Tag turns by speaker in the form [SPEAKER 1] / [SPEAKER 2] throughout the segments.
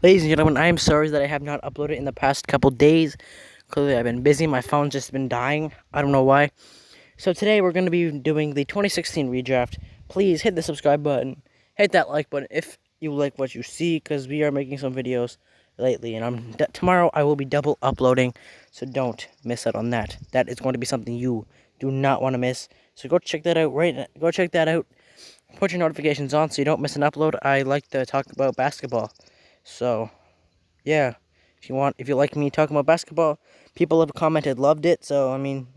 [SPEAKER 1] Ladies and gentlemen, I am sorry that I have not uploaded in the past couple days. Clearly, I've been busy. My phone's just been dying. I don't know why. So today we're going to be doing the 2016 redraft. Please hit the subscribe button. Hit that like button if you like what you see, because we are making some videos lately. And tomorrow I will be double uploading, so don't miss out on that. That is going to be something you do not want to miss. So go check that out Go check that out. Put your notifications on so you don't miss an upload. I like to talk about basketball. So, yeah, if you like me talking about basketball, people have commented, loved it. So, I mean,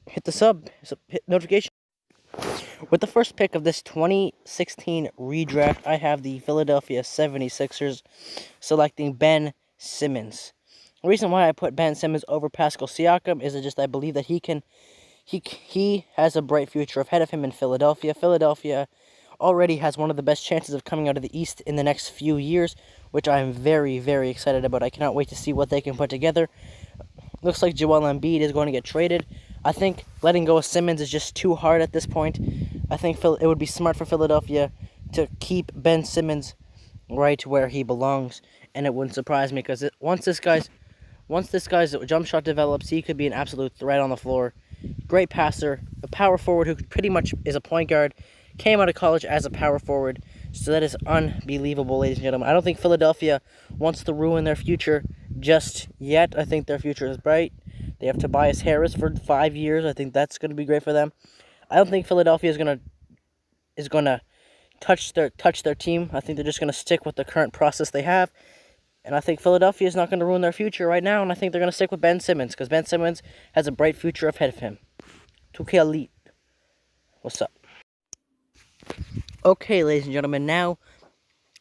[SPEAKER 1] hit the hit notification. With the first pick of this 2016 redraft, I have the Philadelphia 76ers selecting Ben Simmons. The reason why I put Ben Simmons over Pascal Siakam is just I believe that he has a bright future ahead of him in Philadelphia. Philadelphia already has one of the best chances of coming out of the East in the next few years, which I'm very, very excited about. I cannot wait to see what they can put together. Looks like Joel Embiid is going to get traded. I think letting go of Simmons is just too hard at this point. I think it would be smart for Philadelphia to keep Ben Simmons right where he belongs, and it wouldn't surprise me because once this guy's jump shot develops, he could be an absolute threat on the floor. Great passer, a power forward who pretty much is a point guard, came out of college as a power forward, so that is unbelievable, ladies and gentlemen. I don't think Philadelphia wants to ruin their future just yet. I think their future is bright. They have Tobias Harris for 5 years. I think that's going to be great for them. I don't think Philadelphia is gonna touch their team. I think they're just gonna stick with the current process they have. And I think Philadelphia is not going to ruin their future right now, and I think they're going to stick with Ben Simmons, because Ben Simmons has a bright future ahead of him. 2K Elite. What's up? Okay, ladies and gentlemen, now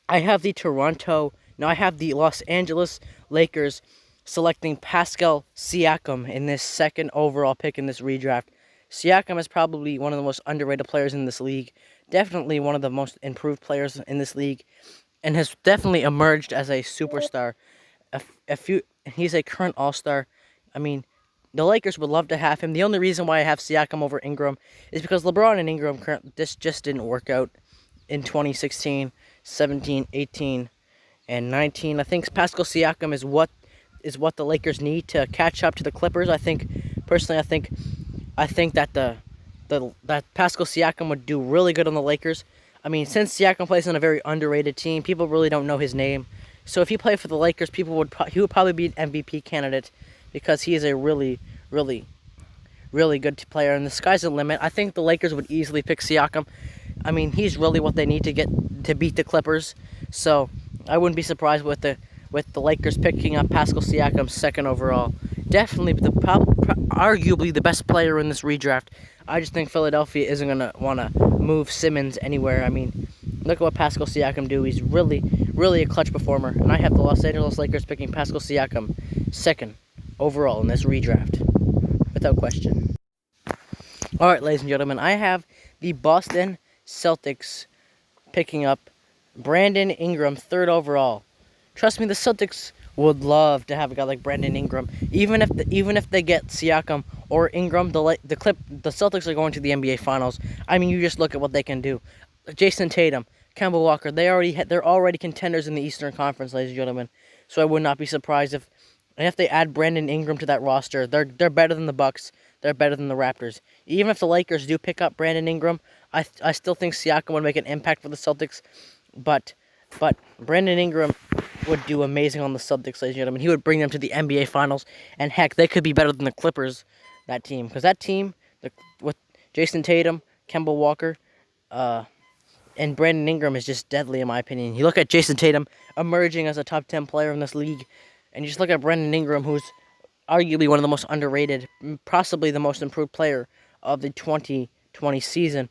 [SPEAKER 1] I have the Los Angeles Lakers selecting Pascal Siakam in this second overall pick in this redraft. Siakam is probably one of the most underrated players in this league. Definitely one of the most improved players in this league, and has definitely emerged as a superstar. He's a current all-star. I mean, the Lakers would love to have him. The only reason why I have Siakam over Ingram is because LeBron and Ingram just didn't work out in 2016, 17, 18, and 19. I think Pascal Siakam is what the Lakers need to catch up to the Clippers. I think that that Pascal Siakam would do really good on the Lakers. I mean, since Siakam plays on a very underrated team, people really don't know his name. So if he played for the Lakers, he would probably be an MVP candidate, because he is a really, really, really good player, and the sky's the limit. I think the Lakers would easily pick Siakam. I mean, he's really what they need to beat the Clippers. So I wouldn't be surprised with the Lakers picking up Pascal Siakam second overall. Definitely arguably the best player in this redraft. I just think Philadelphia isn't going to want to move Simmons anywhere. I mean, look at what Pascal Siakam do. He's really, really a clutch performer. And I have the Los Angeles Lakers picking Pascal Siakam second overall in this redraft, without question. Alright, ladies and gentlemen, I have the Boston Celtics picking up Brandon Ingram third overall. Trust me, the Celtics would love to have a guy like Brandon Ingram. Even if they get Siakam or Ingram, the Celtics are going to the NBA Finals. I mean, you just look at what they can do. Jason Tatum, Kemba Walker, they're already contenders in the Eastern Conference, ladies and gentlemen. So I would not be surprised if they add Brandon Ingram to that roster. They're better than the Bucks. They're better than the Raptors. Even if the Lakers do pick up Brandon Ingram, I still think Siakam would make an impact for the Celtics. But Brandon Ingram would do amazing on the Celtics, ladies and gentlemen. He would bring them to the NBA Finals, and heck, they could be better than the Clippers, that team. Because that team, with Jason Tatum, Kemba Walker, and Brandon Ingram is just deadly, in my opinion. You look at Jason Tatum emerging as a top 10 player in this league, and you just look at Brandon Ingram, who's arguably one of the most underrated, possibly the most improved player of the 2020 season.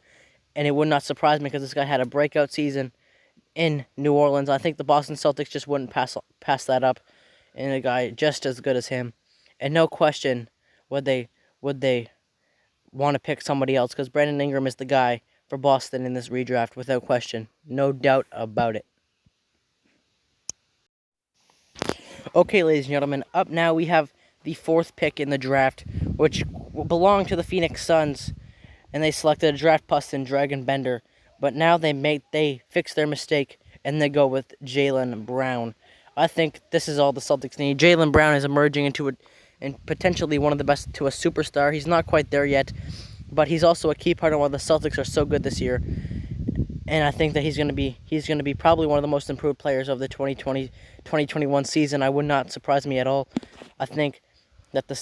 [SPEAKER 1] And it would not surprise me, because this guy had a breakout season in New Orleans. I think the Boston Celtics just wouldn't pass that up in a guy just as good as him. And no question would they want to pick somebody else, because Brandon Ingram is the guy for Boston in this redraft, without question. No doubt about it. Okay, ladies and gentlemen, up now we have the fourth pick in the draft, which belonged to the Phoenix Suns, and they selected a draft bust in Dragon Bender. But now they fix their mistake, and they go with Jaylen Brown. I think this is all the Celtics need. Jaylen Brown is emerging and potentially one of the best to a superstar. He's not quite there yet, but he's also a key part of why the Celtics are so good this year. And I think that he's going to be probably one of the most improved players of the 2020-2021 season. I would not surprise me at all. I think that the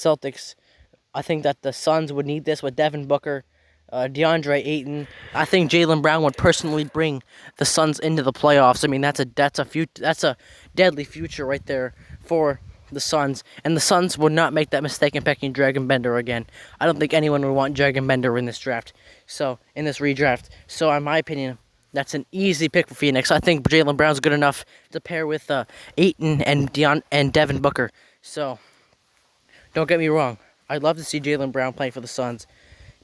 [SPEAKER 1] Suns would need this with Devin Booker, DeAndre Ayton. I think Jaylen Brown would personally bring the Suns into the playoffs. I mean, that's a deadly future right there for the Suns, and the Suns would not make that mistake in picking Dragon Bender again. I don't think anyone would want Dragon Bender in this draft. So in this redraft. So in my opinion, that's an easy pick for Phoenix. I think Jaylen Brown's good enough to pair with Ayton and Devin Booker. So don't get me wrong. I'd love to see Jaylen Brown play for the Suns.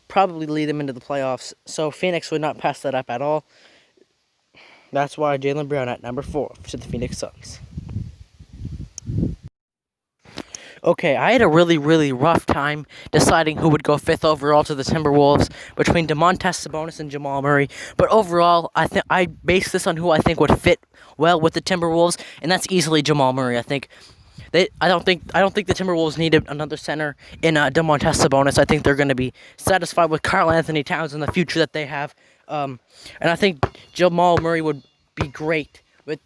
[SPEAKER 1] Probably lead them into the playoffs. So Phoenix would not pass that up at all. That's why Jaylen Brown at number 4 to the Phoenix Suns. Okay, I had a really, really rough time deciding who would go 5th overall to the Timberwolves between Domantas Sabonis and Jamal Murray. But overall, I based this on who I think would fit well with the Timberwolves, and that's easily Jamal Murray. I don't think the Timberwolves needed another center in Domantas Sabonis. I think they're going to be satisfied with Karl Anthony Towns and the future that they have. And I think Jamal Murray would be great with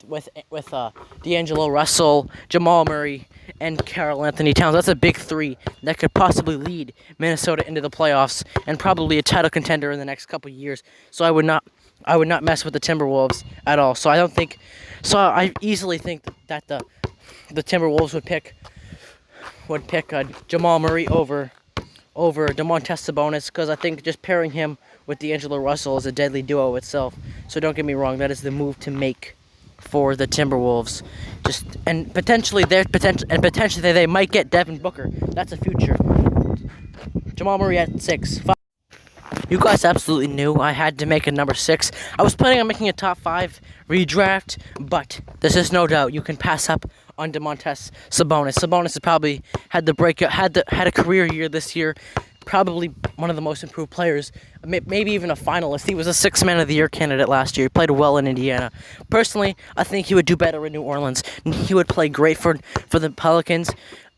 [SPEAKER 1] D'Angelo Russell, Jamal Murray, and Karl Anthony Towns. That's a big 3 that could possibly lead Minnesota into the playoffs and probably a title contender in the next couple of years. So I would not mess with the Timberwolves at all. So I easily think that the Timberwolves would pick Jamal Murray over Domantas Sabonis, because I think just pairing him with D'Angelo Russell is a deadly duo itself. So don't get me wrong, that is the move to make for the Timberwolves. Potentially they might get Devin Booker. That's a future. Jamal Murray at 6. You guys absolutely knew I had to make a number 6. I was planning on making a top 5 redraft, but there's just no doubt you can pass up on Domantas Sabonis. Sabonis has probably had a career year this year. Probably one of the most improved players, maybe even a finalist. He was a 6th Man of the Year candidate last year. He played well in Indiana. Personally, I think he would do better in New Orleans. He would play great for the Pelicans,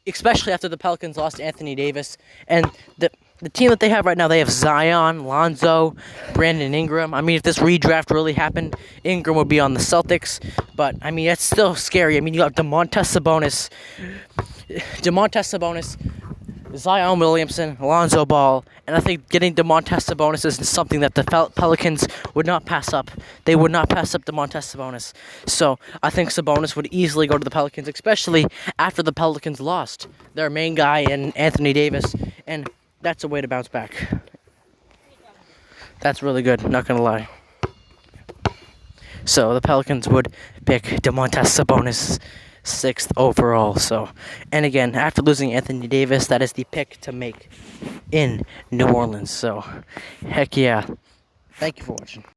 [SPEAKER 1] especially after the Pelicans lost Anthony Davis. And the team that they have right now, they have Zion, Lonzo, Brandon Ingram. I mean, if this redraft really happened, Ingram would be on the Celtics. But, I mean, that's still scary. I mean, you got Domantas Sabonis, Zion Williamson, Lonzo Ball, and I think getting Domantas Sabonis is something that the Pelicans would not pass up. They would not pass up Domantas Sabonis. So I think Sabonis would easily go to the Pelicans, especially after the Pelicans lost their main guy in Anthony Davis, and that's a way to bounce back. That's really good, not gonna lie. So the Pelicans would pick Domantas Sabonis 6th overall. So, and again, after losing Anthony Davis, that is the pick to make in New Orleans. So, heck yeah. Thank you for watching.